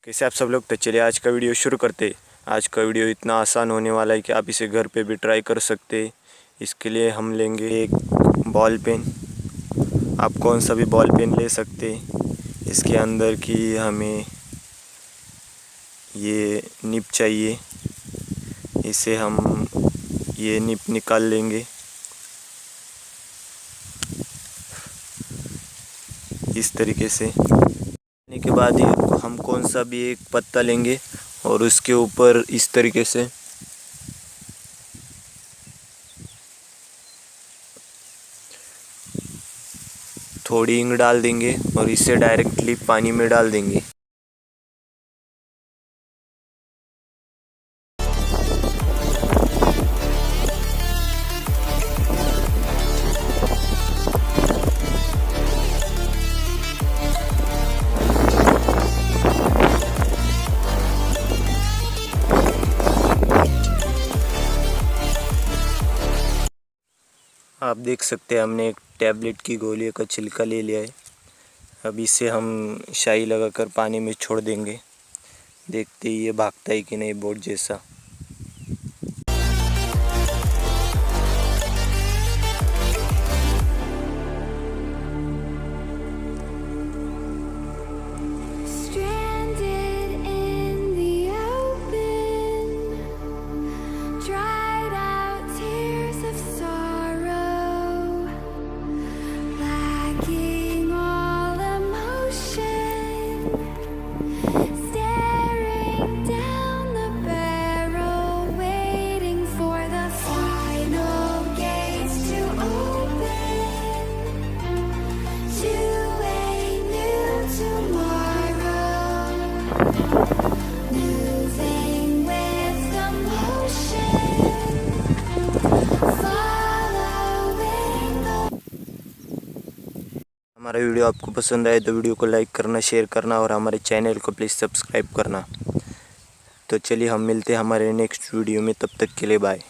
कैसे आप सब लोग। तो चलिए आज का वीडियो शुरू करते। आज का वीडियो इतना आसान होने वाला है कि आप इसे घर पे भी ट्राई कर सकते। इसके लिए हम लेंगे एक बॉल पेन। आप कौन सा भी बॉल पेन ले सकते। इसके अंदर की हमें ये निब चाहिए, इसे हम ये निब निकाल लेंगे। इस तरीके से के बाद ये हम कौन सा भी एक पत्ता लेंगे और उसके ऊपर इस तरीके से थोड़ी इंक डाल देंगे और इसे डायरेक्टली पानी में डाल देंगे। आप देख सकते हैं हमने एक टैबलेट की गोली का छिलका ले लिया है। अब इसे हम शाई लगाकर पानी में छोड़ देंगे। देखते ही ये भागता है कि नहीं बोट जैसा। हमारा वीडियो आपको पसंद आए तो वीडियो को लाइक करना, शेयर करना और हमारे चैनल को प्लीज़ सब्सक्राइब करना। तो चलिए हम मिलते हैं हमारे नेक्स्ट वीडियो में, तब तक के लिए बाय।